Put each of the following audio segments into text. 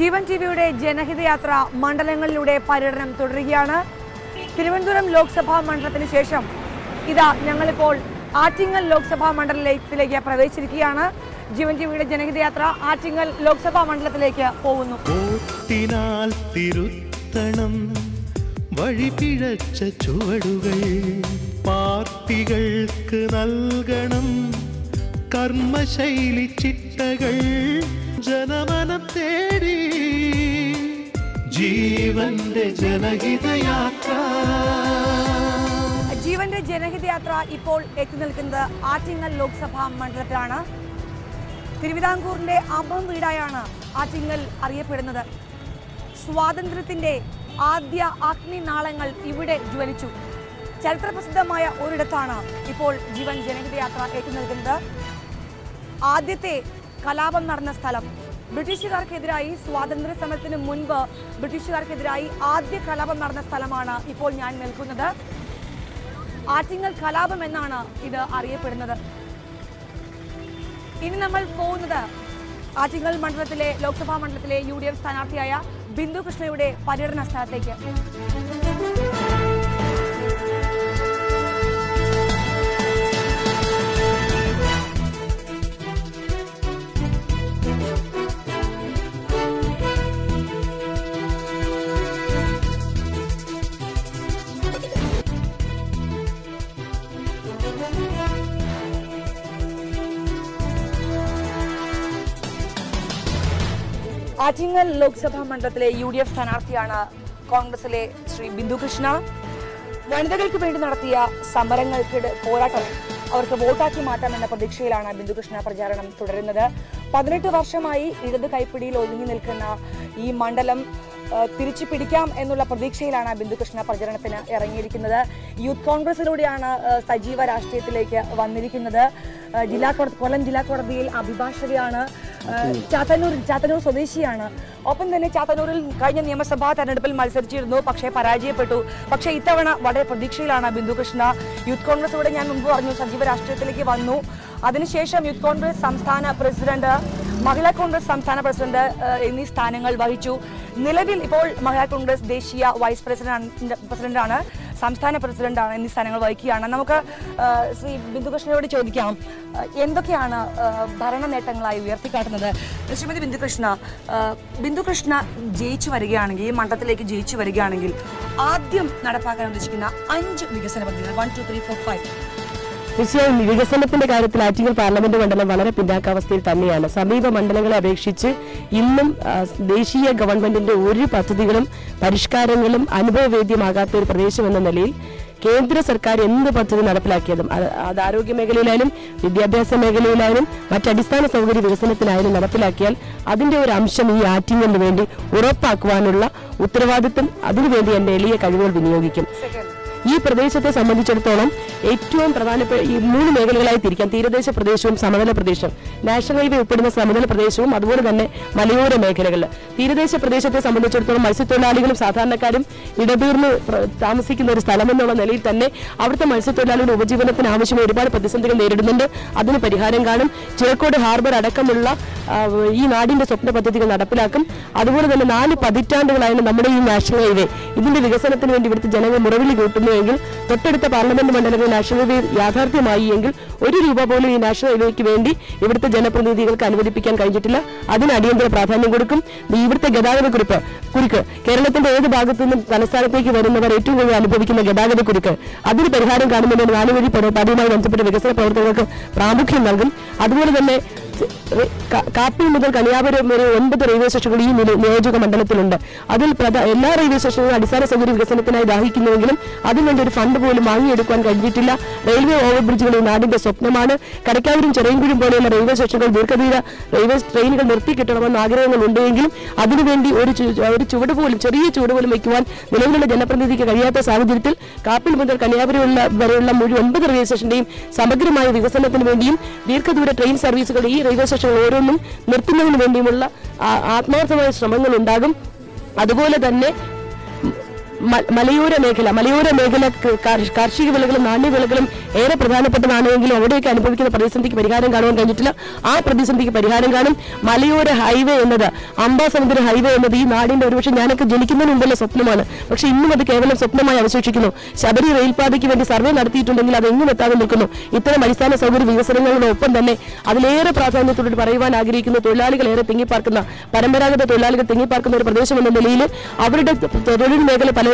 ജീവൻ ടിവിയുടെ ജനഹിതയാത്ര മണ്ഡലങ്ങളിലൂടെ പര്യടനം തുടരുകയാണ്. തിരുവനന്തപുരം ലോക്സഭാ മണ്ഡലത്തിന് ശേഷം ഇതാ ഞങ്ങളിപ്പോൾ ആറ്റിങ്ങൽ ലോക്സഭാ മണ്ഡലത്തിലേക്ക് പ്രവേശിച്ചിരിക്കുകയാണ്. ജീവൻ ടിവിയുടെ ജനഹിതയാത്ര ആറ്റിങ്ങൽ ലോക്സഭാ മണ്ഡലത്തിലേക്ക് പോകുന്നു. വഴിപിഴച്ച ചുവടുകൾ പാർട്ടികൾക്ക് നൽകണം, കർമ്മശൈലി ചിട്ടകൾ ജനമനം തേടി ജീവന്റെ ജനഹിതയാത്ര. ജീവന്റെ ജനഹിതയാത്ര ഇപ്പോൾ എത്തി നിൽക്കുന്നത് ആറ്റിങ്ങൽ ലോക്സഭാ മണ്ഡലത്തിലാണ്. തിരുവിതാംകൂറിന്റെ അഭം വീടായാണ് ആറ്റിങ്ങൽ അറിയപ്പെടുന്നത്. സ്വാതന്ത്ര്യത്തിന്റെ ആദ്യ അഗ്നിനാളങ്ങൾ ഇവിടെ ജ്വലിച്ചു. ചരിത്രപ്രസിദ്ധമായ ഒരിടത്താണ് ഇപ്പോൾ ജീവൻ ജനഹിതയാത്ര എത്തി നിൽക്കുന്നത്. ആദ്യത്തെ കലാപം നടന്ന സ്ഥലം, ബ്രിട്ടീഷുകാർക്കെതിരായി സ്വാതന്ത്ര്യ സമരത്തിന് മുൻപ് ബ്രിട്ടീഷുകാർക്കെതിരായി ആദ്യ കലാപം നടന്ന സ്ഥലമാണ് ഇപ്പോൾ ഞാൻ നിൽക്കുന്നത്. ആറ്റിങ്ങൽ കലാപം എന്നാണ് ഇത് അറിയപ്പെടുന്നത്. ഇനി നമ്മൾ പോകുന്നത് ആറ്റിങ്ങൽ മണ്ഡലത്തിലെ ലോക്സഭാ മണ്ഡലത്തിലെ UDF സ്ഥാനാർത്ഥിയായ ബിന്ദു കൃഷ്ണയുടെ പര്യടന സ്ഥലത്തേക്ക്. ആറ്റിങ്ങൽ ലോക്സഭാ മണ്ഡലത്തിലെ UDF സ്ഥാനാർത്ഥിയാണ് കോൺഗ്രസിലെ ശ്രീ ബിന്ദു കൃഷ്ണ. വനിതകൾക്ക് വേണ്ടി നടത്തിയ സമരങ്ങൾക്ക് പോരാട്ടം അവർക്ക് വോട്ടാക്കി മാറ്റാമെന്ന പ്രതീക്ഷയിലാണ് ബിന്ദു കൃഷ്ണ പ്രചാരണം തുടരുന്നത്. 18 വർഷമായി ഇടത് കൈപ്പിടിയിൽ ഒതുങ്ങി നിൽക്കുന്ന ഈ മണ്ഡലം തിരിച്ചു പിടിക്കാം എന്നുള്ള പ്രതീക്ഷയിലാണ് ബിന്ദു കൃഷ്ണ പ്രചരണത്തിന് ഇറങ്ങിയിരിക്കുന്നത്. യൂത്ത് കോൺഗ്രസിലൂടെയാണ് സജീവ രാഷ്ട്രീയത്തിലേക്ക് വന്നിരിക്കുന്നത്. കൊല്ലം ജില്ലാ കോടതിയിൽ അഭിഭാഷകയാണ്. ചാത്തന്നൂർ സ്വദേശിയാണ്. ഒപ്പം തന്നെ ചാത്തന്നൂരിൽ കഴിഞ്ഞ നിയമസഭാ തെരഞ്ഞെടുപ്പിൽ മത്സരിച്ചിരുന്നു, പക്ഷേ പരാജയപ്പെട്ടു. പക്ഷേ ഇത്തവണ വളരെ പ്രതീക്ഷയിലാണ് ബിന്ദു കൃഷ്ണ. യൂത്ത് കോൺഗ്രസിലൂടെ ഞാൻ മുൻപ് പറഞ്ഞു സജീവ രാഷ്ട്രീയത്തിലേക്ക് വന്നു. അതിനുശേഷം യൂത്ത് കോൺഗ്രസ് സംസ്ഥാന പ്രസിഡന്റ്, മഹിളാ കോൺഗ്രസ് സംസ്ഥാന പ്രസിഡന്റ് എന്നീ സ്ഥാനങ്ങൾ വഹിച്ചു. നിലവിൽ ഇപ്പോൾ മഹിളാ കോൺഗ്രസ് ദേശീയ വൈസ് പ്രസിഡന്റാണ്, സംസ്ഥാന പ്രസിഡന്റാണ് എന്നീ സ്ഥാനങ്ങൾ വഹിക്കുകയാണ്. നമുക്ക് ശ്രീ ബിന്ദു കൃഷ്ണയോട് ചോദിക്കാം, എന്തൊക്കെയാണ് ഭരണ നേട്ടങ്ങളായി ഉയർത്തിക്കാട്ടുന്നത്? ശ്രീമതി ബിന്ദു കൃഷ്ണ ജയിച്ചു വരികയാണെങ്കിൽ, ഈ മണ്ഡലത്തിലേക്ക് ജയിച്ചു വരികയാണെങ്കിൽ ആദ്യം നടപ്പാക്കാൻ ഉദ്ദേശിക്കുന്ന 5 വികസന പദ്ധതികൾ 1, 2, 3, 4, 5. തീർച്ചയായും വികസനത്തിന്റെ കാര്യത്തിൽ ആറ്റിങ്ങൽ പാർലമെന്റ് മണ്ഡലം വളരെ പിന്നാക്കാവസ്ഥയിൽ തന്നെയാണ്. സമീപ മണ്ഡലങ്ങളെ അപേക്ഷിച്ച് ഇന്നും ദേശീയ ഗവൺമെന്റിന്റെ ഒരു പദ്ധതികളും പരിഷ്കാരങ്ങളും അനുഭവവേദ്യമാകാത്ത ഒരു പ്രദേശം എന്ന നിലയിൽ കേന്ദ്ര സർക്കാർ എന്ത് പദ്ധതി നടപ്പിലാക്കിയതും അത് ആരോഗ്യ മേഖലയിലായാലും വിദ്യാഭ്യാസ മേഖലയിലായാലും മറ്റടിസ്ഥാന സൗകര്യ വികസനത്തിനായാലും നടപ്പിലാക്കിയാൽ അതിന്റെ ഒരു അംശം ഈ ആറ്റിങ്ങലിന് വേണ്ടി ഉറപ്പാക്കുവാനുള്ള ഉത്തരവാദിത്വം അതിനുവേണ്ടി എന്റെ എളിയ കഴിവുകൾ വിനിയോഗിക്കും. ഈ പ്രദേശത്തെ സംബന്ധിച്ചിടത്തോളം ഏറ്റവും പ്രധാനപ്പെട്ട ഈ 3 മേഖലകളായി തിരിക്കാം. തീരദേശ പ്രദേശവും സമതല പ്രദേശവും, നാഷണൽ ഹൈവേ ഉൾപ്പെടുന്ന സമതല പ്രദേശവും, അതുപോലെ തന്നെ മലയോര മേഖലകളിൽ. തീരദേശ പ്രദേശത്തെ സംബന്ധിച്ചിടത്തോളം മത്സ്യത്തൊഴിലാളികളും സാധാരണക്കാരും ഇടതീർന്ന് താമസിക്കുന്ന ഒരു സ്ഥലം എന്നുള്ള നിലയിൽ തന്നെ അവിടുത്തെ മത്സ്യത്തൊഴിലാളികളുടെ ഉപജീവനത്തിന് ആവശ്യമായ ഒരുപാട് പ്രതിസന്ധികൾ നേരിടുന്നുണ്ട്. അതിന് പരിഹാരം കാണും. ചിറക്കോട് ഹാർബർ അടക്കമുള്ള ഈ നാടിന്റെ സ്വപ്ന പദ്ധതികൾ നടപ്പിലാക്കും. അതുപോലെ തന്നെ 4 പതിറ്റാണ്ടുകളായാണ് നമ്മുടെ ഈ നാഷണൽ ഹൈവേ ഇതിന്റെ വികസനത്തിന് വേണ്ടി ഇവിടുത്തെ ജനങ്ങൾ മുറവിളി കൂട്ടുന്നു എങ്കിൽ തൊട്ടടുത്ത പാർലമെന്റ് മണ്ഡലങ്ങളിൽ നാഷണൽ ഹൈവേ യാഥാർത്ഥ്യമായി എങ്കിൽ 1 രൂപ പോലും ഈ നാഷണൽ ഹൈവേക്ക് വേണ്ടി ഇവിടുത്തെ ജനപ്രതിനിധികൾക്ക് അനുവദിപ്പിക്കാൻ കഴിഞ്ഞിട്ടില്ല. അതിന് അടിയന്തര പ്രാധാന്യം കൊടുക്കും. ഇവിടുത്തെ ഗതാഗത കുരുക്ക് കേരളത്തിന്റെ ഏത് ഭാഗത്തു നിന്നും തലസ്ഥാനത്തേക്ക് വരുന്നവർ ഏറ്റവും കൂടുതൽ അനുഭവിക്കുന്ന ഗതാഗത കുരുക്ക് അതിന് പരിഹാരം കാണുന്നതിന് 4 വഴി പദ്ധതിയുമായി ബന്ധപ്പെട്ട വികസന പ്രവർത്തനങ്ങൾക്ക് പ്രാമുഖ്യം നൽകും. അതുപോലെ തന്നെ കാപ്പിൽ മുതൽ കണിയാപുരം വരെ 9 റെയിൽവേ സ്റ്റേഷനുകൾ ഈ നിയോജക മണ്ഡലത്തിലുണ്ട്. അതിൽ എല്ലാ റെയിൽവേ സ്റ്റേഷനുകളും അടിസ്ഥാന സൗകര്യ വികസനത്തിനായി ദാഹിക്കുന്നുവെങ്കിലും അതിനുവേണ്ടി ഒരു ഫണ്ട് പോലും വാങ്ങിയെടുക്കാൻ കഴിഞ്ഞിട്ടില്ല. റെയിൽവേ ഓവർബ്രിഡ്ജുകൾ ഈ നാടിന്റെ സ്വപ്നമാണ്. കടക്കാവൂരും ചെറിയൻകുഴിയും പോലെയുള്ള റെയിൽവേ സ്റ്റേഷനുകൾ ദീർഘദൂര റെയിൽവേ ട്രെയിനുകൾ നിർത്തി കിട്ടണമെന്ന് ആഗ്രഹങ്ങൾ ഉണ്ടെങ്കിലും അതിനുവേണ്ടി ഒരു ചുവട് പോലും, ചെറിയ ചുവട് പോലും വയ്ക്കുവാൻ നിലവിലുള്ള ജനപ്രതിനിധിക്ക് കഴിയാത്ത സാഹചര്യത്തിൽ കാപ്പിൽ മുതൽ കന്യാകുമാരി വരെയുള്ള 9 റെയിൽവേ സ്റ്റേഷന്റെയും സമഗ്രമായ വികസനത്തിന് വേണ്ടിയും ദീർഘദൂര ട്രെയിൻ സർവീസുകൾ ഈ റെയിൽവേ സ്റ്റേഷനുകൾ ഓരോന്നും നിർത്തുന്നതിന് വേണ്ടിയുമുള്ള ആത്മാർത്ഥമായ ശ്രമങ്ങൾ ഉണ്ടാകും. അതുപോലെ തന്നെ മലയോര മേഖല കാർഷിക വിളകളും നാണ്യവിളകളും ഏറെ പ്രധാനപ്പെട്ടതാണെങ്കിലും അവിടെയൊക്കെ അനുഭവിക്കുന്ന പ്രതിസന്ധിക്ക് പരിഹാരം കാണുവാൻ കഴിഞ്ഞിട്ടില്ല. ആ പ്രതിസന്ധിക്ക് പരിഹാരം കാണും. മലയോര ഹൈവേ എന്നത്, അംബാസമുദ്ര ഹൈവേ എന്നത് ഈ നാടിന്റെ ഒരുപക്ഷെ ഞാനൊക്കെ ജനിക്കുന്നതിന് മുമ്പുള്ള സ്വപ്നമാണ്. പക്ഷെ ഇന്നും അത് കേവലം സ്വപ്നമായി അവശേഷിക്കുന്നു. ശബരി റെയിൽപാതയ്ക്ക് വേണ്ടി സർവേ നടത്തിയിട്ടുണ്ടെങ്കിൽ അത് എങ്ങും എത്താതെ നിൽക്കുന്നു. ഇത്തരം അടിസ്ഥാന സൗകര്യ വികസനങ്ങളോടൊപ്പം തന്നെ അതിലേറെ പ്രാധാന്യത്തോടെ പറയുവാൻ ആഗ്രഹിക്കുന്ന തൊഴിലാളികൾ ഏറെ തിങ്ങിപ്പാർക്കുന്ന, പരമ്പരാഗത തൊഴിലാളികൾ തിങ്ങിപ്പാർക്കുന്ന ഒരു പ്രദേശം എന്ന നിലയിൽ അവരുടെ തൊഴിൽ മേഖല പലതും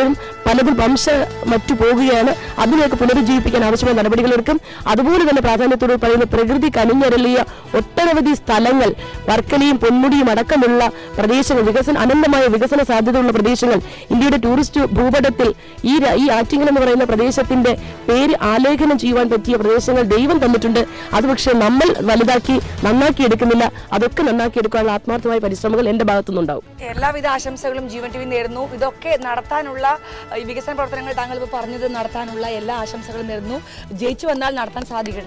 മറ്റു പോകുകയാണ്. അതിനെയൊക്കെ പുനരുജ്ജീവിപ്പിക്കാൻ ആവശ്യമായ നടപടികളെടുക്കും. അതുപോലെ തന്നെ പ്രാധാന്യത്തോട് പറയുന്ന പ്രകൃതി കനിഞ്ഞരളിയ ഒട്ടനവധി സ്ഥലങ്ങൾ, വർക്കലയും പൊന്മുടിയും അടക്കമുള്ള പ്രദേശങ്ങൾ, അനന്തമായ വികസന സാധ്യതയുള്ള പ്രദേശങ്ങൾ ഇന്ത്യയുടെ ടൂറിസ്റ്റ് ഭൂപടത്തിൽ ഈ ആറ്റിങ്ങൽ എന്ന് പറയുന്ന പ്രദേശത്തിന്റെ പേര് ആലേഖനം ചെയ്യുവാൻ പറ്റിയ പ്രദേശങ്ങൾ ദൈവം തന്നിട്ടുണ്ട്. അത് പക്ഷേ നമ്മൾ വലുതാക്കി നന്നാക്കി എടുക്കുന്നില്ല. അതൊക്കെ നന്നാക്കി എടുക്കാനുള്ള ആത്മാർത്ഥമായ പരിശ്രമങ്ങൾ എന്റെ ഭാഗത്തുനിന്നുണ്ടാവും. എല്ലാവിധ ആശംസകളും ജീവൻ ടി വി നേരുന്നു. ഇതൊക്കെ നടത്താനുള്ള ഈ വികസന പ്രവർത്തനങ്ങൾ താങ്കൾ ഇപ്പോൾ പറഞ്ഞത് നടത്താനുള്ള എല്ലാ ആശംസകളും നേരുന്നു. ജയിച്ചു വന്നാൽ നടത്താൻ സാധിക്കണം.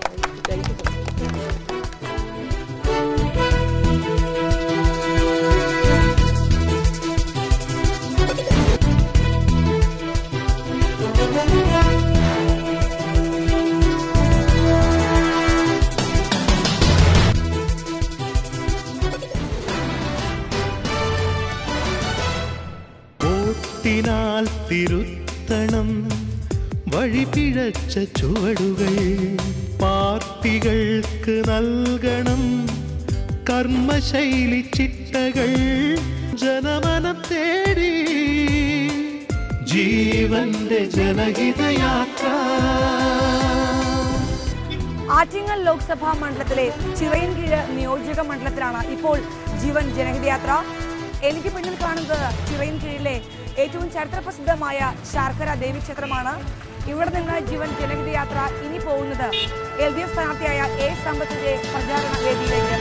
ോട്ടിനാൽ തിരുത്തണം വഴിപിഴച്ച ചുവടുകൾ, പാർട്ടികൾക്ക് നൽകണം കർമ്മശൈലി ചിട്ടകൾ, ജനമനം തേടി ജീവന്റെ ജനഹിതയാത്ര. ആറ്റിങ്ങൽ ലോക്സഭാ മണ്ഡലത്തിലെ ചിറയൻകീഴ് നിയോജക മണ്ഡലത്തിലാണ് ഇപ്പോൾ ജീവൻ ജനഹിതയാത്ര. എനിക്ക് പിന്നിൽ കാണുന്നത് ചിറയൻകീഴിലെ ഏറ്റവും ചരിത്രപ്രസിദ്ധമായ ശാർക്കര ദേവീക്ഷേത്രമാണ്. ഇവിടെ നിന്ന് ജീവൻ ജനഹിതയാത്ര ഇനി പോകുന്നത് LDF സ്ഥാനാർത്ഥിയായ A. സമ്പത്തിന്റെ പ്രചാരണ വേദിയിലേക്ക്.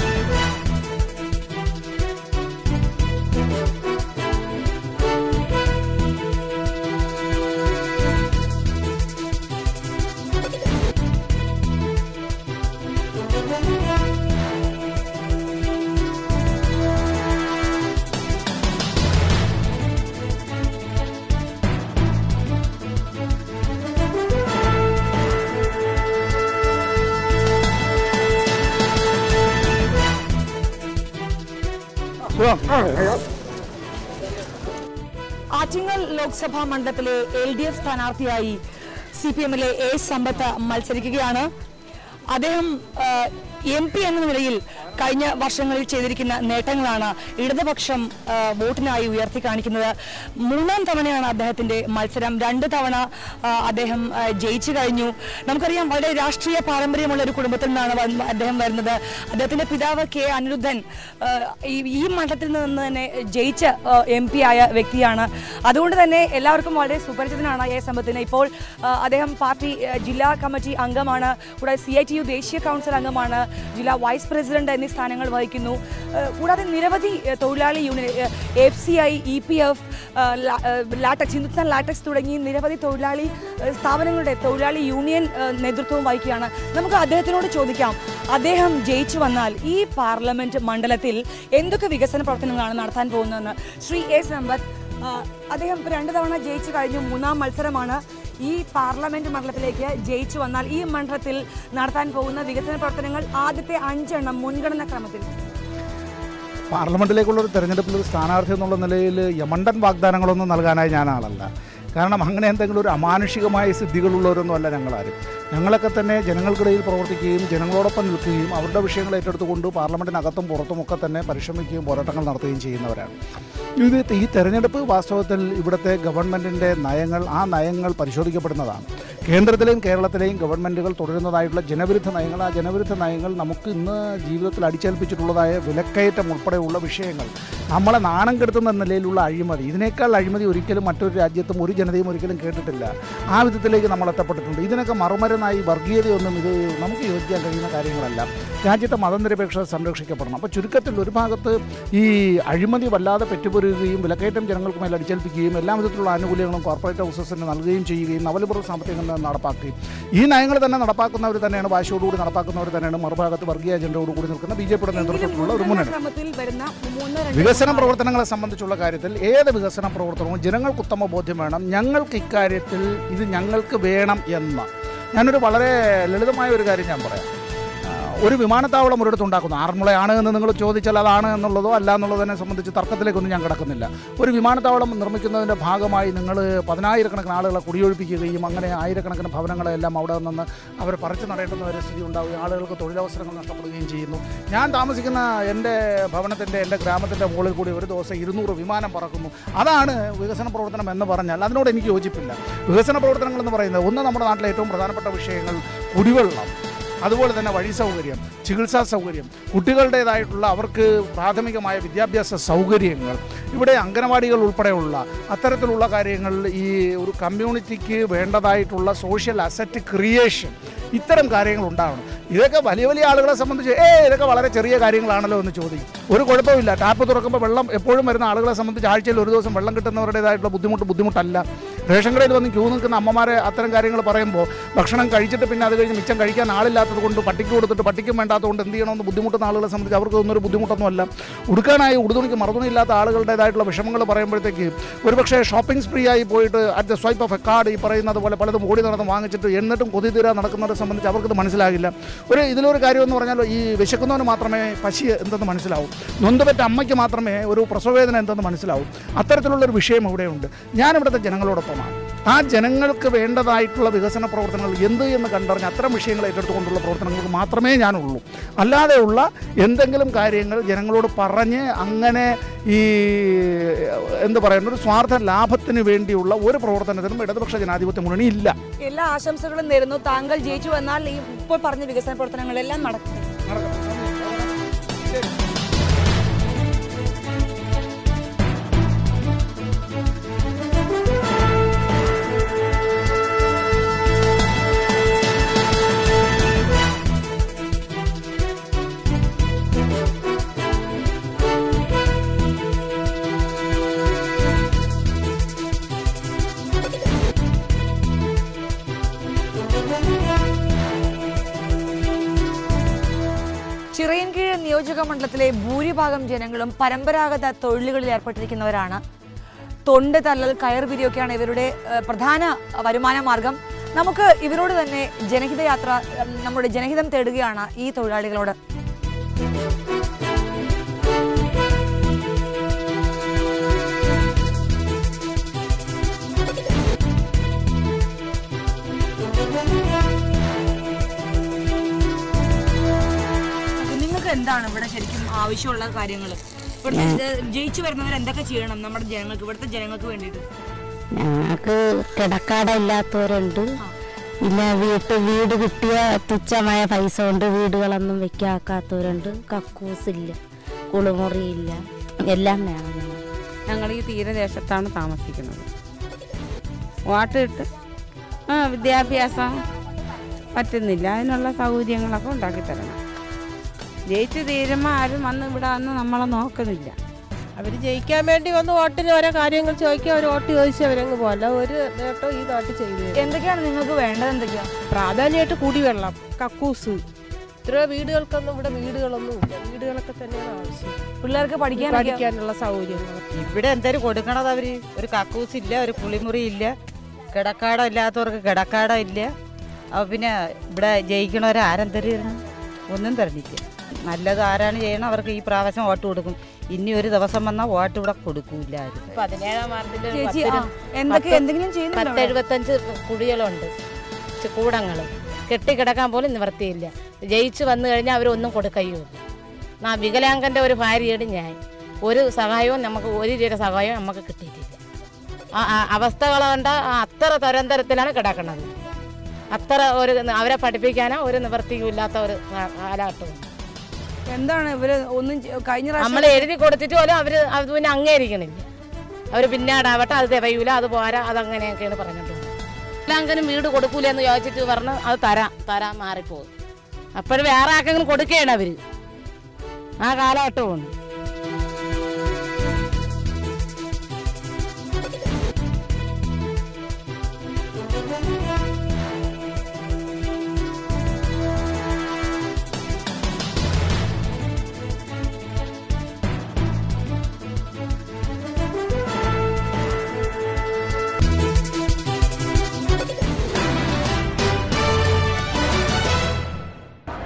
ആറ്റിങ്ങൽ ലോക്സഭാ മണ്ഡലത്തിലെ LDF സ്ഥാനാർത്ഥിയായി CPM-ലെ A. സമ്പത്ത് മത്സരിക്കുകയാണ്. അദ്ദേഹം MP എന്ന നിലയിൽ കഴിഞ്ഞ വർഷങ്ങളിൽ ചെയ്തിരിക്കുന്ന നേട്ടങ്ങളാണ് ഇടതുപക്ഷം വോട്ടിനായി ഉയർത്തി കാണിക്കുന്നത്. 3-ാം തവണയാണ് അദ്ദേഹത്തിന്റെ മത്സരം. 2 തവണ അദ്ദേഹം ജയിച്ചു കഴിഞ്ഞു. നമുക്കറിയാം, വളരെ രാഷ്ട്രീയ പാരമ്പര്യമുള്ള ഒരു കുടുംബത്തിൽ നിന്നാണ് അദ്ദേഹം വരുന്നത്. അദ്ദേഹത്തിന്റെ പിതാവ് K. അനിരുദ്ധൻ ഈ മണ്ഡലത്തിൽ നിന്ന് തന്നെ ജയിച്ച MP ആയ വ്യക്തിയാണ്. അതുകൊണ്ട് തന്നെ എല്ലാവർക്കും വളരെ സുപരിചിതനാണ് A. സമ്പത്തിന്. ഇപ്പോൾ അദ്ദേഹം പാർട്ടി ജില്ലാ കമ്മിറ്റി അംഗമാണ്, കൂടാതെ CITU ദേശീയ കൗൺസിൽ അംഗമാണ്, ജില്ലാ വൈസ് പ്രസിഡന്റ് എന്നീ സ്ഥാനങ്ങൾ വഹിക്കുന്നു. കൂടാതെ നിരവധി തൊഴിലാളി union FCI, EPF, latex, Hindustan latex തുടങ്ങി നിരവധി തൊഴിലാളി സ്ഥാപനങ്ങളുടെ തൊഴിലാളി യൂണിയൻ നേതൃത്വവും വഹിക്കുകയാണ്. നമുക്ക് അദ്ദേഹത്തിനോട് ചോദിക്കാം, അദ്ദേഹം ജയിച്ചു വന്നാൽ ഈ പാർലമെന്റ് മണ്ഡലത്തിൽ എന്തൊക്കെ വികസന പ്രവർത്തനങ്ങളാണ് നടത്താൻ പോകുന്നതെന്ന്. ശ്രീ A. സമ്പത്ത്, അദ്ദേഹം 2 തവണ ജയിച്ചു കഴിഞ്ഞു. 3-ാം മത്സരമാണ്. ഈ പാർലമെന്റ് മണ്ഡലത്തിലേക്ക് ജയിച്ചു വന്നാൽ ഈ മണ്ഡലത്തിൽ നടത്താൻ പോകുന്ന വികസന പ്രവർത്തനങ്ങൾ ആദ്യത്തെ 5 എണ്ണം മുൻഗണനാ ക്രമത്തിൽ. പാർലമെന്റിലേക്കുള്ള ഒരു തെരഞ്ഞെടുപ്പിൽ ഒരു സ്ഥാനാർത്ഥി എന്നുള്ള നിലയിൽ യമണ്ടൻ വാഗ്ദാനങ്ങളൊന്നും നൽകാനായി ഞാൻ ആളല്ല. കാരണം അങ്ങനെ എന്തെങ്കിലും ഒരു അമാനുഷികമായ സിദ്ധികളുള്ളവരൊന്നും അല്ല ഞങ്ങളാരും. ഞങ്ങളൊക്കെ തന്നെ ജനങ്ങൾക്കിടയിൽ പ്രവർത്തിക്കുകയും ജനങ്ങളോടൊപ്പം നിൽക്കുകയും അവരുടെ വിഷയങ്ങൾ ഏറ്റെടുത്തുകൊണ്ട് പാർലമെൻറ്റിനകത്തും പുറത്തുമൊക്കെ തന്നെ പരിശ്രമിക്കുകയും പോരാട്ടങ്ങൾ നടത്തുകയും ചെയ്യുന്നവരാണ്. ഈ തെരഞ്ഞെടുപ്പ് വാസ്തവത്തിൽ ഇവിടുത്തെ ഗവൺമെൻറ്റിൻ്റെ നയങ്ങൾ, ആ നയങ്ങൾ പരിശോധിക്കപ്പെടുന്നതാണ്. കേന്ദ്രത്തിലെയും കേരളത്തിലെയും ഗവൺമെൻറ്റുകൾ തുടരുന്നതായിട്ടുള്ള ജനവിരുദ്ധ നയങ്ങൾ, ആ ജനവിരുദ്ധ നയങ്ങൾ നമുക്ക് ഇന്ന് ജീവിതത്തിൽ അടിച്ചേൽപ്പിച്ചിട്ടുള്ളതായ വിലക്കയറ്റം ഉൾപ്പെടെയുള്ള വിഷയങ്ങൾ, നമ്മളെ നാണം കെടുത്തുന്ന നിലയിലുള്ള അഴിമതി, ഇതിനേക്കാൾ അഴിമതി ഒരിക്കലും മറ്റൊരു രാജ്യത്തും ഒരു ജനതയും ഒരിക്കലും കേട്ടിട്ടില്ല. ആ വിധത്തിലേക്ക് നമ്മൾ എത്തപ്പെട്ടിട്ടുണ്ട്. ഇതിനൊക്കെ മറുമരുന്നായി വർഗീയതയൊന്നും ഇത് നമുക്ക് യോജിക്കാൻ കഴിയുന്ന കാര്യങ്ങളല്ല. രാജ്യത്തെ മതനിരപേക്ഷത സംരക്ഷിക്കപ്പെടണം. അപ്പോൾ ചുരുക്കത്തിൽ ഒരു ഭാഗത്ത് ഈ അഴിമതി വല്ലാതെ പെറ്റുപൊരുകയും വിലക്കയറ്റം ജനങ്ങൾക്ക് മേൽ അടിച്ചേൽപ്പിക്കുകയും എല്ലാ വിധത്തിലുള്ള ആനുകൂല്യങ്ങളും കോർപ്പറേറ്റ് ഹൗസസിന് നൽകുകയും ചെയ്യുകയും നവലിബറൽ സാമ്പത്തികം നടപ്പാക്കുകയും ഈ നയങ്ങൾ തന്നെ നടപ്പാക്കുന്നവർ തന്നെയാണ്, വാശിയോടുകൂടി നടപ്പാക്കുന്നവർ തന്നെയാണ് മറുഭാഗത്ത് വർഗീയ അജണ്ടയോടുകൂടി നിൽക്കുന്ന BJPയുടെ നേതൃത്വത്തിലുള്ള ഒരു മുന്നണി. വികസന പ്രവർത്തനങ്ങളെ സംബന്ധിച്ചുള്ള കാര്യത്തിൽ ഏത് വികസന പ്രവർത്തനവും ജനങ്ങൾക്ക് ഉത്തമ ബോധ്യം വേണം. ഞങ്ങൾക്ക് ഇക്കാര്യത്തിൽ ഇത് ഞങ്ങൾക്ക് വേണം എന്ന ഞാനൊരു വളരെ ലളിതമായ ഒരു കാര്യം ഞാൻ പറയാം. ഒരു വിമാനത്താവളം ഒരിടത്ത് ഉണ്ടാക്കുന്നു. ആറന്മുളയാണ് എന്ന് നിങ്ങൾ ചോദിച്ചാൽ അതാണ് എന്നുള്ളതോ അല്ല എന്നുള്ളതിനെ സംബന്ധിച്ച് തർക്കത്തിലേക്കൊന്നും ഞാൻ കിടക്കുന്നില്ല. ഒരു വിമാനത്താവളം നിർമ്മിക്കുന്നതിൻ്റെ ഭാഗമായി നിങ്ങൾ 10,000-കണക്കിന് ആളുകളെ കുടിയൊഴിപ്പിക്കുകയും അങ്ങനെ ആയിരക്കണക്കിന് ഭവനങ്ങളെല്ലാം അവിടെ നിന്ന് അവർ പറിച്ചു നടേണ്ടുന്ന ഒരു സ്ഥിതി ഉണ്ടാവുകയും ആളുകൾക്ക് തൊഴിലവസരങ്ങൾ നഷ്ടപ്പെടുകയും ചെയ്യുന്നു. ഞാൻ താമസിക്കുന്ന എൻ്റെ എൻ്റെ ഗ്രാമത്തിൻ്റെ മുകളിൽ കൂടി ഒരു ദിവസം 200 വിമാനം പറക്കുന്നു. അതാണ് വികസന പ്രവർത്തനം എന്ന് പറഞ്ഞാൽ അതിനോട് എനിക്ക് യോജിപ്പില്ല. വികസന പ്രവർത്തനങ്ങൾ എന്ന് പറയുന്നത് ഒന്ന് നമ്മുടെ നാട്ടിലെ ഏറ്റവും പ്രധാനപ്പെട്ട വിഷയങ്ങൾ കുടിവെള്ളം, അതുപോലെ തന്നെ വഴി സൗകര്യം, ചികിത്സാ സൗകര്യം, കുട്ടികളുടേതായിട്ടുള്ള അവർക്ക് പ്രാഥമികമായ വിദ്യാഭ്യാസ സൗകര്യങ്ങൾ, ഇവിടെ അംഗനവാടികൾ ഉൾപ്പെടെയുള്ള അത്തരത്തിലുള്ള കാര്യങ്ങൾ, ഈ ഒരു കമ്മ്യൂണിറ്റിക്ക് വേണ്ടതായിട്ടുള്ള സോഷ്യൽ അസറ്റ് ക്രിയേഷൻ, ഇത്തരം കാര്യങ്ങൾ ഉണ്ടാവണം. ഇതൊക്കെ വലിയ വലിയ ആളുകളെ സംബന്ധിച്ച് ഇതൊക്കെ വളരെ ചെറിയ കാര്യങ്ങളാണല്ലോ എന്ന് ചോദിക്കും. ഒരു കുഴപ്പമില്ല. ടാപ്പ് തുറക്കുമ്പോൾ വെള്ളം എപ്പോഴും വരുന്ന ആളുകളെ സംബന്ധിച്ച് ആഴ്ചയിൽ ഒരു ദിവസം വെള്ളം കിട്ടുന്നവരുടേതായിട്ടുള്ള ബുദ്ധിമുട്ടല്ല. റേഷൻ കടയിൽ വന്ന് ക്യൂ നിൽക്കുന്ന അമ്മമാരെ അത്തരം കാര്യങ്ങൾ പറയുമ്പോൾ ഭക്ഷണം കഴിച്ചിട്ട് പിന്നെ അത് കഴിഞ്ഞ് മിച്ചം കഴിക്കാൻ ആളില്ലാത്തത് കൊണ്ട് പട്ടിക്ക് കൊടുത്തിട്ട് പട്ടിക്കും വേണ്ടാത്തതുകൊണ്ട് എന്ത് ചെയ്യണമെന്ന് ബുദ്ധിമുട്ടുന്ന ആളുകളെ സംബന്ധിച്ച് അവർക്ക് ഒന്നൊരു ബുദ്ധിമുട്ടൊന്നുമല്ല. ഉടുക്കാനായി ഉടുതുണിക്ക് മറുതുണിയില്ലാത്ത ആളുകളുടേതായിട്ടുള്ള വിഷമങ്ങൾ പറയുമ്പോഴത്തേക്ക് ഒരുപക്ഷെ ഷോപ്പിംഗ് സ്പ്രീ ആയി പോയിട്ട് at the swipe of A card ഈ പറയുന്നത് പോലെ പലതും ഓടി നടന്ന് വാങ്ങിച്ചിട്ട് എന്നിട്ടും കൊതി തീരാൻ നടക്കുന്നവരെ സംബന്ധിച്ച് അവർക്കത് മനസ്സിലാകില്ല. ഇതിലൊരു കാര്യം എന്ന് പറഞ്ഞാൽ ഈ വിശക്കുന്നവന് മാത്രമേ പശി എന്തെന്ന് മനസ്സിലാവും, നൊന്തുപറ്റ അമ്മയ്ക്ക് മാത്രമേ ഒരു പ്രസവവേദന എന്തെന്ന് മനസ്സിലാവും. അത്തരത്തിലുള്ളൊരു വിഷയം ഇവിടെയുണ്ട്. ഞാനിവിടുത്തെ ജനങ്ങളോടൊപ്പമാണ്. ആ ജനങ്ങൾക്ക് വേണ്ടതായിട്ടുള്ള വികസന പ്രവർത്തനങ്ങൾ എന്ത് എന്ന് കണ്ടറിഞ്ഞ് അത്തരം വിഷയങ്ങൾ ഏറ്റെടുത്തുകൊണ്ടുള്ള പ്രവർത്തനങ്ങൾക്ക് മാത്രമേ ഞാനുള്ളൂ. അല്ലാതെയുള്ള എന്തെങ്കിലും കാര്യങ്ങൾ ജനങ്ങളോട് പറഞ്ഞ് അങ്ങനെ ഈ എന്ത് പറയുന്ന ഒരു സ്വാർത്ഥ ലാഭത്തിന് വേണ്ടിയുള്ള ഒരു പ്രവർത്തനത്തിനും ഇടതുപക്ഷ ജനാധിപത്യ മുന്നണി ഇല്ല. എല്ലാ ആശംസകളും നേരുന്നു. താങ്കൾ ജയിച്ചു വന്നാൽ ഈ ഇപ്പോൾ പറഞ്ഞ വികസന പ്രവർത്തനങ്ങളെല്ലാം നടക്കും. ചിറയൻകീഴ് നിയോജക മണ്ഡലത്തിലെ ഭൂരിഭാഗം ജനങ്ങളും പരമ്പരാഗത തൊഴിലുകളിൽ ഏർപ്പെട്ടിരിക്കുന്നവരാണ്. തൊണ്ട് തല്ലൽ, കയർ പിരിയൊക്കെയാണ് ഇവരുടെ പ്രധാന വരുമാന മാർഗം. നമുക്ക് ഇവരോട് തന്നെ ജനഹിത യാത്ര, നമ്മുടെ ജനഹിതം തേടുകയാണ് ഈ തൊഴിലാളികളോട്. എന്താണ് ഇവിടെ ശരിക്കും ആവശ്യമുള്ള കാര്യങ്ങൾ? ഇവിടുത്തെ ജയിച്ചു വരുന്നവർ എന്തൊക്കെ ചെയ്യണം നമ്മുടെ ജനങ്ങൾക്ക്, ഇവിടുത്തെ ജനങ്ങൾക്ക് വേണ്ടിയിട്ട്? ഞങ്ങൾക്ക് കിടക്കാട ഇല്ലാത്തവരുണ്ട്, പിന്നെ വീട് കിട്ടിയ തുച്ഛമായ പൈസ കൊണ്ട് വീടുകളൊന്നും വെക്കാക്കാത്തവരുണ്ട്, കക്കൂസില്ല, കുളിമുറിയില്ല, എല്ലാം വേണം. ഞങ്ങൾ ഈ തീരദേശത്താണ് താമസിക്കുന്നത്. വാട്ടിട്ട് വിദ്യാഭ്യാസം പറ്റുന്നില്ല, അതിനുള്ള സൗകര്യങ്ങളൊക്കെ ഉണ്ടാക്കി തരണം. ജയിച്ചു തീരുമ്പോൾ ആരും വന്ന് ഇവിടെ വന്ന് നമ്മളെ നോക്കുന്നില്ല. അവർ ജയിക്കാൻ വേണ്ടി വന്ന് വോട്ടിന് ഓരോ കാര്യങ്ങൾ ചോദിക്കുക, അവർ വോട്ട് ചോദിച്ച് അവരങ്ങ് പോലെ ഒരു നേട്ടം ഈ നാട്ടിൽ ചെയ്തു. എന്തൊക്കെയാണ് നിങ്ങൾക്ക് വേണ്ടത്? എന്തൊക്കെയാണ് പ്രാധാന്യമായിട്ട്? കുടിവെള്ളം, കക്കൂസ്. ഇത്ര വീടുകൾക്കൊന്നും ഇവിടെ വീടുകളൊന്നും ഇല്ല. വീടുകളൊക്കെ തന്നെയാണ് ആവശ്യം. പിള്ളേർക്ക് പഠിക്കാനുള്ള സൗകര്യങ്ങൾ ഇവിടെ എന്തായാലും കൊടുക്കണത് അവര്. ഒരു കക്കൂസ് ഇല്ല, ഒരു കുളിമുറി ഇല്ല, കിടക്കാടം ഇല്ലാത്തവർക്ക് കിടക്കാടം ഇല്ല. അപ്പോൾ പിന്നെ ഇവിടെ ജയിക്കണവരെ ആരും തരുന്നു? ഒന്നും തരണില്ല. നല്ലത് ആരാണ് ചെയ്യണം അവർക്ക് ഈ പ്രാവശ്യം വോട്ട് കൊടുക്കും. ഇനി ഒരു ദിവസം വന്നാൽ വോട്ട് ഇവിടെ കൊടുക്കൂല. 17-ാം വാർഡിൽ 1075 കുടികളുണ്ട്, കൂടങ്ങൾ കെട്ടിക്കിടക്കാൻ പോലും നിവർത്തിയില്ല. ജയിച്ച് വന്നു കഴിഞ്ഞാൽ അവരൊന്നും കൊടുക്കുകയുള്ളൂ. വികലാംഗൻ്റെ ഒരു ഭാര്യയുടെ ഞാൻ ഒരു സഹായവും നമുക്ക് 1 രൂപ സഹായവും നമുക്ക് കിട്ടിയിട്ടില്ല. അവസ്ഥകൾ കൊണ്ട് അത്ര തരംതരത്തിലാണ് കിടക്കുന്നത്. അത്ര അവരെ പഠിപ്പിക്കാനോ ഒരു നിവൃത്തിയും ഇല്ലാത്ത ഒരു കാലഘട്ടവും. എന്താണ് ഇവര് ഒന്നും കഴിഞ്ഞ നമ്മൾ എഴുതി കൊടുത്തിട്ട് പോലും അത് പിന്നെ അംഗീകരിക്കണില്ല. അവർ പിന്നാടാവട്ടെ, അത് തികയൂല, അത് പോരാ, അതങ്ങനെയൊക്കെയാണ് പറഞ്ഞിട്ടുണ്ട്. എല്ലാങ്കിലും വീട് കൊടുക്കൂല എന്ന് ചോദിച്ചിട്ട് പറഞ്ഞ് അത് തരാൻ മാറിപ്പോകും. അപ്പോഴും വേറെ ആർക്കെങ്കിലും കൊടുക്കുകയാണ് അവർ. ആ കാലഘട്ടവും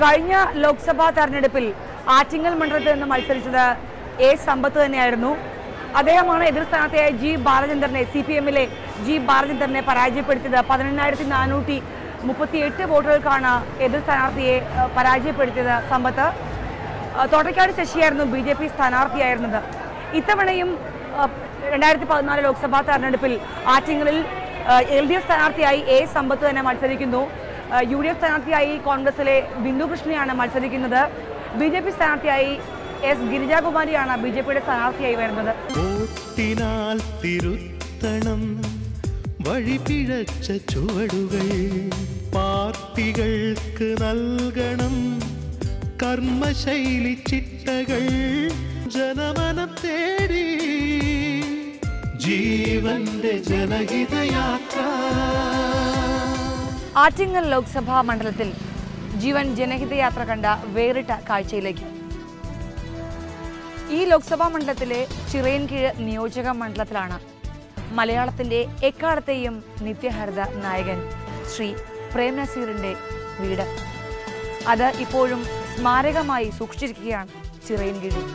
കഴിഞ്ഞ ലോക്സഭാ തെരഞ്ഞെടുപ്പിൽ ആറ്റിങ്ങൽ മണ്ഡലത്തിൽ നിന്ന് മത്സരിച്ചത് എ സമ്പത്ത് തന്നെയായിരുന്നു. അദ്ദേഹമാണ് എതിർ സ്ഥാനാർത്ഥിയായ ജി ബാലചന്ദ്രനെ, CPM-ലെ ജി ബാലചന്ദ്രനെ പരാജയപ്പെടുത്തിയത്. 18,438 വോട്ടുകൾക്കാണ് എതിർ സ്ഥാനാർത്ഥിയെ പരാജയപ്പെടുത്തിയത് സമ്പത്ത്. തോട്ടയ്ക്കാട് ശശിയായിരുന്നു BJP സ്ഥാനാർത്ഥിയായിരുന്നത്. ഇത്തവണയും 2014 ലോക്സഭാ തെരഞ്ഞെടുപ്പിൽ ആറ്റിങ്ങലിൽ LDF സ്ഥാനാർത്ഥിയായി എ സമ്പത്ത് തന്നെ മത്സരിക്കുന്നു. UDF സ്ഥാനാർത്ഥിയായി കോൺഗ്രസിലെ ബിന്ദുകൃഷ്ണയാണ് മത്സരിക്കുന്നത്. BJP സ്ഥാനാർത്ഥിയായി S ഗിരിജാകുമാരിയാണ് BJPയുടെ സ്ഥാനാർത്ഥിയായി വരുന്നത്. വോട്ടിനാൽ തിരുത്തണം വഴിപിഴച്ച ചുവടുകൾ, പാർട്ടികൾക്ക് നൽകണം കർമ്മശൈലി ചിട്ടകൾ, ജനമനം തേടി ജീവന്റെ ജനഹിതയാത്ര. ആറ്റിങ്ങൽ ലോക്സഭാ മണ്ഡലത്തിൽ ജീവൻ ജനഹിതയാത്ര കണ്ട വേറിട്ട കാഴ്ചയിലേക്ക്. ഈ ലോക്സഭാ മണ്ഡലത്തിലെ ചിറയൻകീഴ് നിയോജക മണ്ഡലത്തിലാണ് മലയാളത്തിന്റെ എക്കാലത്തെയും നിത്യഹരിത നായകൻ ശ്രീ പ്രേം നസീറിന്റെ വീട്. അത് ഇപ്പോഴും സ്മാരകമായി സൂക്ഷിച്ചിരിക്കുകയാണ് ചിറയൻകീഴിൽ.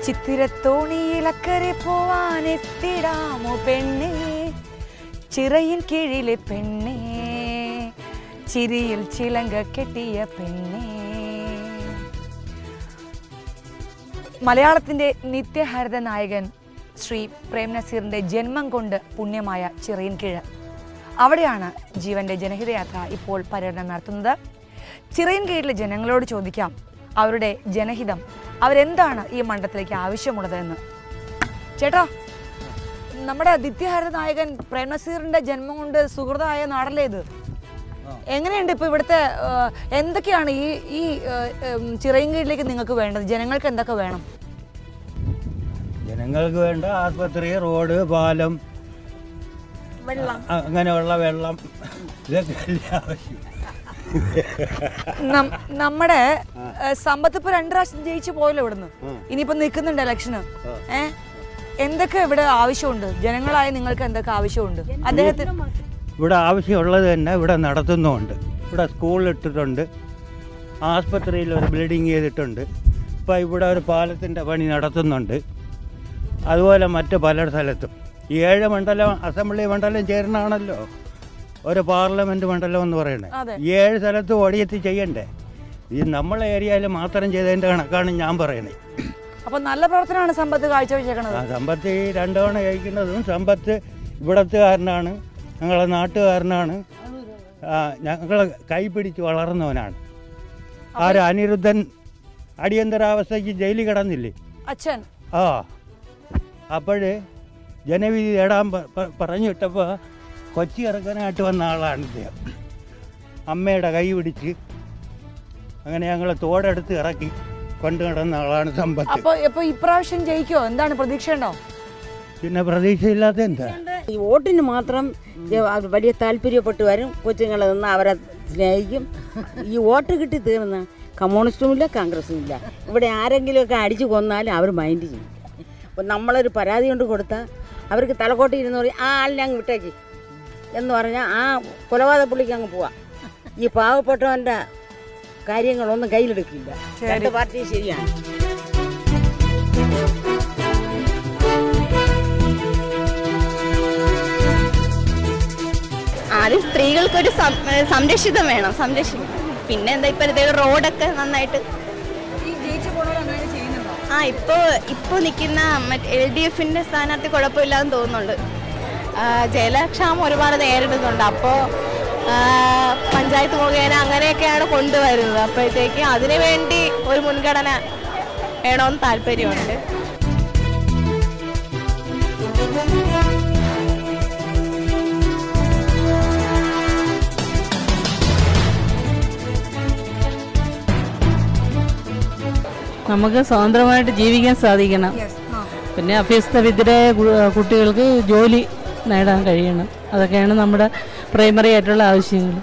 ചിത്തിരത്തോണിയിലക്കരെ പോവാനെത്തിടാമോ പെണ്ണേ, ചിറയിൻ കീഴിലെ പെണ്ണേ, ചിരിയിൽ ചിലങ്ക കെട്ടിയ പെണ്ണേ. മലയാളത്തിന്റെ നിത്യഹരിത നായകൻ ശ്രീ പ്രേം നസീറിന്റെ ജന്മം കൊണ്ട് പുണ്യമായ ചിറയൻകീഴ്. അവിടെയാണ് ജീവന്റെ ജനഹിതയാത്ര ഇപ്പോൾ പര്യടനം നടത്തുന്നത്. ചിറയൻകീഴിലെ ജനങ്ങളോട് ചോദിക്കാം അവരുടെ ജനഹിതം, അവരെന്താണ് ഈ മണ്ഡലത്തിലേക്ക് ആവശ്യമുള്ളത് എന്ന്. ചേട്ടാ, നമ്മുടെ നിത്യഹരിത നായകൻ പ്രേം നസീറിന്റെ ജന്മം കൊണ്ട് സുഹൃതമായ നാടല്ലേ ഇത്? എങ്ങനെയുണ്ട് ഇപ്പൊ ഇവിടുത്തെ എന്തൊക്കെയാണ് ഈ ചിറയൻകീഴിലേക്ക് നിങ്ങൾക്ക് വേണ്ടത്? ജനങ്ങൾക്ക് എന്തൊക്കെ വേണം? ജനങ്ങൾക്ക് വേണ്ട ആശുപത്രി, റോഡ്, പാലം, വെള്ളം, അങ്ങനെയുള്ള വെള്ളം, ഇതൊക്കെ ആവശ്യം. നമ്മുടെ സമ്പത്ത് ഇപ്പൊ 2 പ്രാവശ്യം ജയിച്ചു പോയല്ലോ ഇവിടുന്ന്. ഇനിയിപ്പോ നിൽക്കുന്നുണ്ട് ഇലക്ഷന്. എന്തൊക്കെ ഇവിടെ ആവശ്യമുണ്ട്? ജനങ്ങളായ നിങ്ങൾക്ക് എന്തൊക്കെ ആവശ്യമുണ്ട് അദ്ദേഹത്തിന്? ഇവിടെ ആവശ്യമുള്ളത് തന്നെ ഇവിടെ നടത്തുന്നുമുണ്ട്. ഇവിടെ സ്കൂളിലിട്ടിട്ടുണ്ട്, ആസ്പത്രിയിൽ ഒരു ബിൽഡിങ് ചെയ്തിട്ടുണ്ട്, ഇപ്പം ഇവിടെ ഒരു പാലത്തിൻ്റെ പണി നടത്തുന്നുണ്ട്. അതുപോലെ മറ്റ് പല സ്ഥലത്തും 7 മണ്ഡലം അസംബ്ലി മണ്ഡലം ചേർന്നാണല്ലോ ഒരു പാർലമെൻറ്റ് മണ്ഡലം എന്ന് പറയുന്നത്. 7 സ്ഥലത്ത് ഓടിയെത്തി ചെയ്യണ്ടേ? ഇത് നമ്മളെ ഏരിയയിൽ മാത്രം ചെയ്തതിൻ്റെ കണക്കാണ് ഞാൻ പറയുന്നത്. അപ്പോൾ നല്ല പ്രവർത്തനമാണ് സമ്പത്ത് കാഴ്ചവെച്ചേക്കുന്നത്. സമ്പത്ത് ഈ 2 തവണ കഴിക്കുന്നതും സമ്പത്ത് ഇവിടത്തുകാരനാണ്, ഞങ്ങളെ നാട്ടുകാരനാണ്, ഞങ്ങളെ കൈപിടിച്ച് വളർന്നവനാണ്. ആര് അനിരുദ്ധൻ അടിയന്തരാവസ്ഥയ്ക്ക് ജയിലിൽ കിടന്നില്ലേ അച്ഛൻ? ആ, അപ്പോഴ് ജനവിധി തേടാൻ പറഞ്ഞിട്ടപ്പോൾ കൊച്ചി ഇറക്കാനായിട്ട് വന്ന ആളാണ് ഇദ്ദേഹം. അമ്മയുടെ കൈ പിടിച്ച് അങ്ങനെ ഞങ്ങളെ തോടെടുത്ത് ഇറക്കി കൊണ്ടു നടന്ന ആളാണ് സമ്പത്ത്. അപ്പോൾ ഇപ്രാവശ്യം ജയിക്കോ? എന്താണ് പ്രതീക്ഷയുണ്ടോ? പിന്നെ പ്രതീക്ഷയില്ലാത്ത എന്താ? ഈ വോട്ടിന് മാത്രം വലിയ താല്പര്യപ്പെട്ട് വരും. കൊച്ചുങ്ങളെ നിന്ന് അവരെ സ്നേഹിക്കും. ഈ വോട്ട് കിട്ടി തീർന്ന കമ്മ്യൂണിസ്റ്റും ഇല്ല, കോൺഗ്രസും ഇല്ല. ഇവിടെ ആരെങ്കിലുമൊക്കെ അടിച്ചു കൊന്നാലും അവർ മൈൻഡ് ചെയ്യും. അപ്പം നമ്മളൊരു പരാതി കൊണ്ട് കൊടുത്താൽ അവർക്ക് തലക്കോട്ടി ഇരുന്ന് പറയും ആ ആളിനെ അങ്ങ് വിട്ടേക്ക് എന്ന് പറഞ്ഞാൽ ആ കൊലപാതക പുള്ളിക്ക് അങ്ങ് പോവാം. ഈ പാവപ്പെട്ടവൻ്റെ കാര്യങ്ങളൊന്നും കയ്യിലെടുക്കില്ല. 2 പാർട്ടിയും ശരിയാണ്. ആദ്യം സ്ത്രീകൾക്കൊരു സംരക്ഷിതം വേണം, പിന്നെ എന്താ ഇപ്പോഴത്തെ റോഡൊക്കെ നന്നായിട്ട് ഇപ്പോൾ നിൽക്കുന്ന LDFന്റെ സ്ഥാനാർത്ഥി കുഴപ്പമില്ലാന്ന് തോന്നുന്നുണ്ട്. ജലക്ഷാമം ഒരുപാട് നേരിടുന്നുണ്ട്. അപ്പോൾ പഞ്ചായത്ത് മുഖേന അങ്ങനെയൊക്കെയാണ് കൊണ്ടുവരുന്നത്. അപ്പോഴത്തേക്ക് അതിനു വേണ്ടി ഒരു മുൻഗണന വേണമെന്ന് താല്പര്യമുണ്ട്. നമുക്ക് സ്വതന്ത്രമായിട്ട് ജീവിക്കാൻ സാധിക്കണം. പിന്നെ അഭ്യസ്തവിദ്യരായ കുട്ടികൾക്ക് ജോലി നേടാൻ കഴിയണം. അതൊക്കെയാണ് നമ്മുടെ പ്രൈമറി ആയിട്ടുള്ള ആവശ്യങ്ങൾ.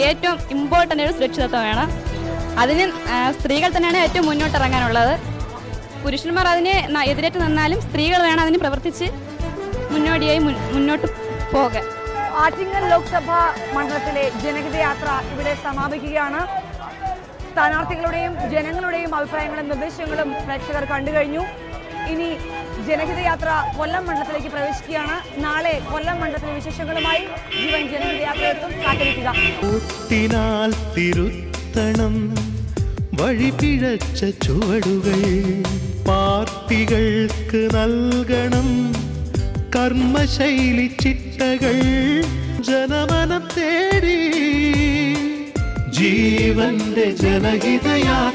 ഏറ്റവും ഇമ്പോർട്ടൻ്റ് ഒരു സുരക്ഷിതത്വം വേണം. അതിന് സ്ത്രീകൾ തന്നെയാണ് ഏറ്റവും മുന്നോട്ടിറങ്ങാനുള്ളത്. പുരുഷന്മാർ അതിന് എതിരേറ്റ് നിന്നാലും സ്ത്രീകൾ വേണം അതിന് പ്രവർത്തിച്ച് മുന്നോടിയായി മുന്നോട്ട് പോകാൻ. ആറ്റിങ്ങൽ ലോക്സഭാ മണ്ഡലത്തിലെ ജനഹിത യാത്ര ഇവിടെ സമാപിക്കുകയാണ്. സ്ഥാനാർത്ഥികളുടെയും ജനങ്ങളുടെയും അഭിപ്രായങ്ങളും നിർദ്ദേശങ്ങളും പ്രേക്ഷകർ കണ്ടു കഴിഞ്ഞു. ഇനി ജനഹിത യാത്ര കൊല്ലം മണ്ഡലത്തിലേക്ക് പ്രവേശിക്കുകയാണ്. നാളെ കൊല്ലം മണ്ഡലത്തിലെ വിശേഷങ്ങളുമായി ജീവൻ ജനഹിത യാത്ര എത്തും. കാത്തിരിക്കുക. തിരുത്തണം വഴി പിഴച്ച ചുവടുകൾ, പാർട്ടികൾക്ക് നൽകണം കർമ്മശൈലി ചിട്ടകൾ, ജനമനം തേടി ജീവന്റെ ജനഹിതയാത്ര.